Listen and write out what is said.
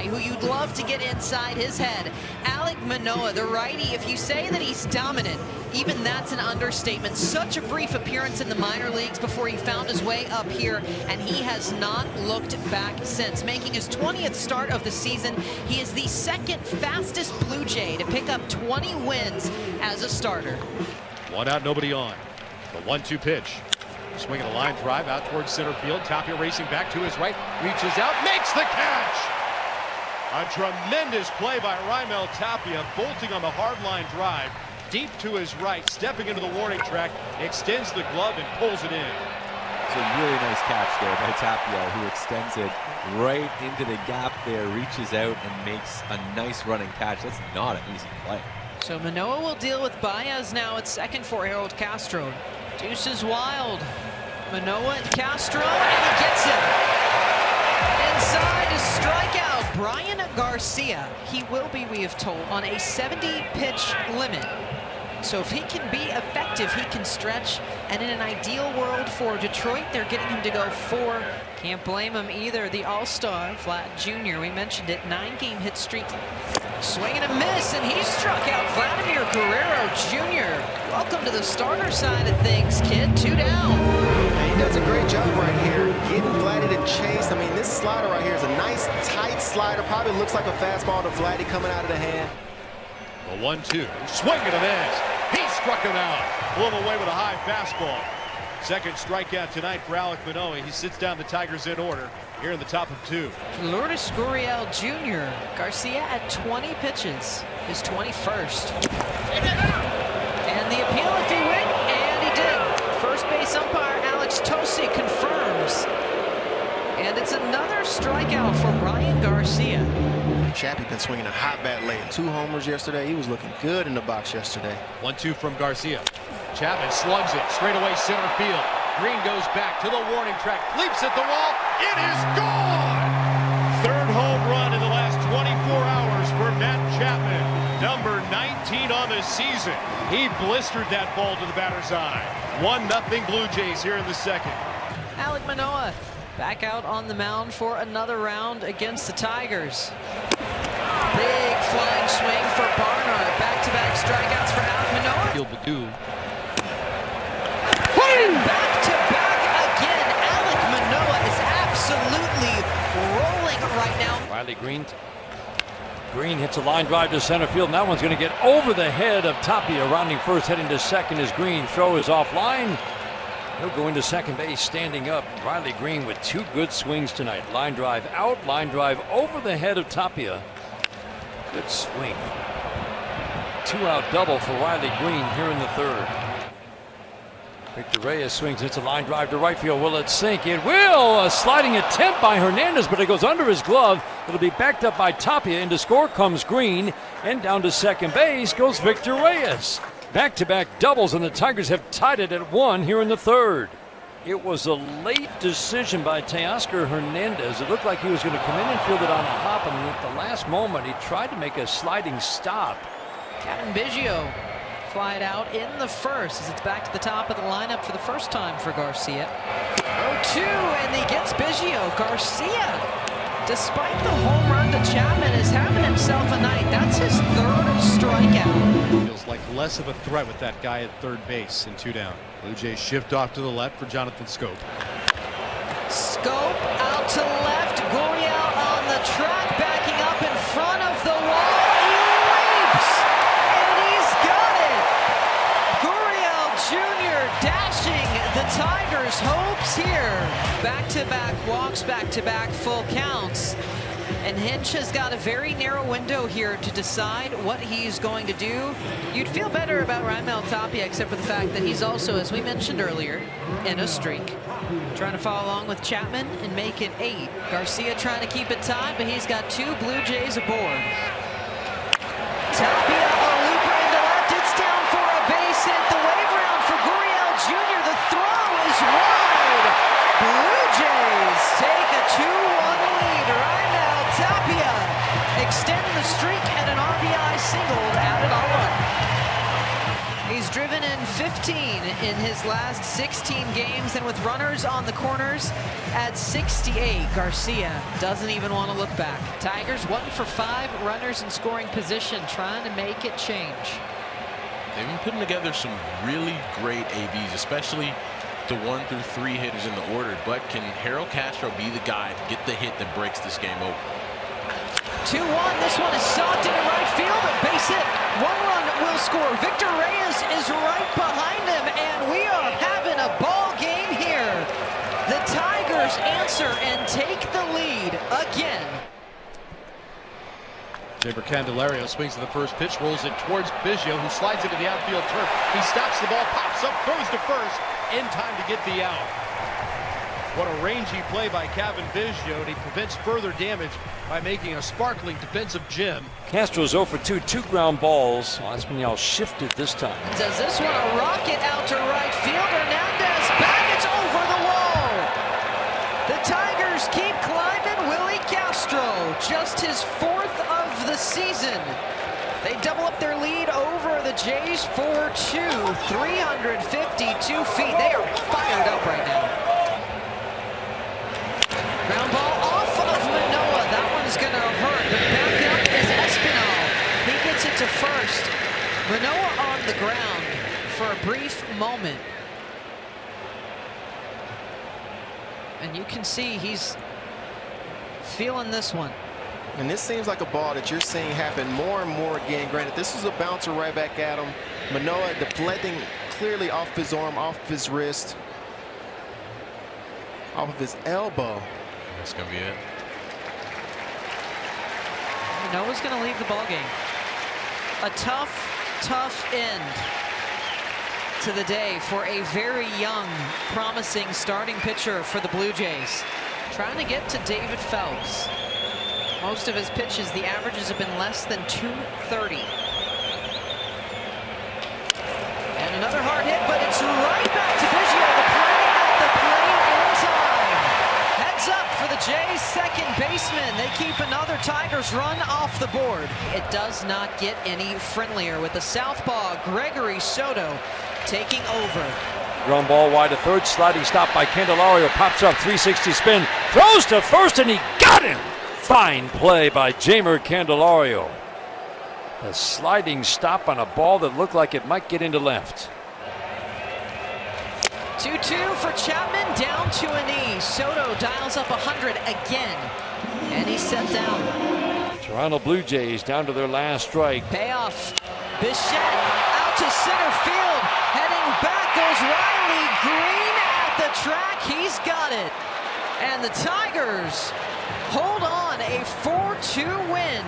who you'd love to get inside his head. Alek Manoah, the righty, if you say that he's dominant, even that's an understatement. Such a brief appearance in the minor leagues before he found his way up here, and he has not looked back since. Making his 20th start of the season, he is the second fastest Blue Jay to pick up 20 wins as a starter. One out, nobody on. The 1-2 pitch. Swinging a line drive out towards center field. Tapia racing back to his right, reaches out, makes the catch. A tremendous play by Raimel Tapia, bolting on the hard line drive, deep to his right, stepping into the warning track, extends the glove and pulls it in. It's a really nice catch there by Tapia, who extends it right into the gap there, reaches out and makes a nice running catch. That's not an easy play. So Manoah will deal with Baez now at second for Harold Castro. Deuces wild. Manoah and Castro, and he gets him. Inside, a strikeout. Brian Garcia. He will be, we have told, on a 70-pitch limit. So if he can be effective, he can stretch. And in an ideal world for Detroit, they're getting him to go 4. Can't blame him either. The All-Star, Vlad Jr., we mentioned it, 9-game hit streak. Swing and a miss, and he struck out Vladimir Guerrero Jr. Welcome to the starter side of things, kid. 2 down. And he does a great job right here, getting Vladdy to chase. I mean, this slider right here is a nice, tight slider. Probably looks like a fastball to Vladdy coming out of the hand. The 1-2, swing and a miss. He struck him out. Blew him away with a high fastball. Second strikeout tonight for Alek Manoah. He sits down the Tigers in order here in the top of 2. Lourdes Gurriel Jr. Garcia at 20 pitches, his 21st. And the appeal if he went, and he did. First base umpire Alex Tosi confirms. And it's another strikeout for Brian Garcia. Chappie been swinging a hot bat late. 2 homers yesterday. He was looking good in the box yesterday. 1-2 from Garcia. Chapman slugs it straight away center field. Green goes back to the warning track, leaps at the wall. It is gone. Third home run in the last 24 hours for Matt Chapman. Number 19 on the season. He blistered that ball to the batter's eye. 1-0 Blue Jays here in the second. Alek Manoah back out on the mound for another round against the Tigers. Big flying swing for Barnhart. Back-to-back strikeouts for Alek Manoah. Field will do. Back-to-back again. Alek Manoah is absolutely rolling right now. Riley Green hits a line drive to center field, and that one's going to get over the head of Tapia. Rounding first, heading to second as Green. Throw is offline. He'll go into second base standing up. Riley Green with 2 good swings tonight. Line drive out, line drive over the head of Tapia. Good swing. 2-out double for Riley Green here in the third. Victor Reyes swings. It's a line drive to right field. Will it sink? It will. A sliding attempt by Hernandez, but it goes under his glove. It'll be backed up by Tapia. Into score comes Green, and down to second base goes Victor Reyes. Back-to-back doubles, and the Tigers have tied it at 1 here in the third. It was a late decision by Teoscar Hernandez. It looked like he was going to come in and field it on the hop, and at the last moment he tried to make a sliding stop. Cavan Biggio flied out in the first as it's back to the top of the lineup for the first time for Garcia. 0-2, and he gets Biggio. Garcia, despite the home run to Chapman, is having himself a night. That's his 3rd strikeout. Feels like less of a threat with that guy at third base in 2 down. Blue Jays shift off to the left for Jonathan Scope. Scope out to left. Gurriel on the track, backing up in front of the wall. He leaps, and he's got it. Gurriel Jr. dashing the Tigers' hopes here. Back-to-back walks, back-to-back full counts. And Hinch has got a very narrow window here to decide what he's going to do. You'd feel better about Raimel Tapia, except for the fact that he's also, as we mentioned earlier, in a streak. Trying to follow along with Chapman and make it 8. Garcia trying to keep it tied, but he's got 2 Blue Jays aboard. Tapia, a looper into left. It's down for a base hit. The wave round for Gurriel Jr. The throw is wide. Blue Jays take a 2-1 lead. Raimel Tapia extending the streak, and an RBI single added on. He's driven in 50 15 in his last 16 games, and with runners on the corners at 68, Garcia doesn't even want to look back. Tigers 1 for 5 runners in scoring position, trying to make it change. They've been putting together some really great ABs, especially the 1 through 3 hitters in the order. But can Harold Castro be the guy to get the hit that breaks this game open? 2-1. This one is socked into right field. A base hit. 1 run will score. Victor Reyes is right behind him, and we are having a ball game here. The Tigers answer and take the lead again. Jeimer Candelario swings to the first pitch, rolls it towards Biggio, who slides into the outfield turf. He stops the ball, pops up, throws to first, in time to get the out. What a rangy play by Cavan Biggio, and he prevents further damage by making a sparkling defensive gem. Castro's 0 for 2, 2 ground balls. Espinal shifted this time. Does this one a rocket out to right field? Hernandez back, it's over the wall. The Tigers keep climbing. Willie Castro, just his 4th of the season. They double up their lead over the Jays 4-2, 352 feet. They are fired up right now. Ground ball off of Manoah. That one's going to hurt. The backup is Espinal. He gets it to first. Manoah on the ground for a brief moment. And you can see he's feeling this one. And this seems like a ball that you're seeing happen more and more again. Granted, this is a bouncer right back at him. Manoah deflecting clearly off his arm, off his wrist, off of his elbow. That's going to be it. Manoah's going to leave the ball game. A tough, tough end to the day for a very young, promising starting pitcher for the Blue Jays. Trying to get to David Phelps. Most of his pitches, the averages have been less than 230. And another hard hit, but it's right back to Biggio. The play at the plate in time. Heads up for the Jays' second baseman. They keep another Tigers run off the board. It does not get any friendlier with the southpaw Gregory Soto taking over. Ground ball wide to third, sliding stop by Candelario, pops up, 360 spin, throws to first, and he got him! Fine play by Jeimer Candelario. A sliding stop on a ball that looked like it might get into left. 2-2 for Chapman, down to a knee. Soto dials up 100 again, and he's set down. Toronto Blue Jays down to their last strike. Payoff. Bichette out to center field. Heading back goes Riley Green at the track. He's got it. And the Tigers hold on, a 4-2 win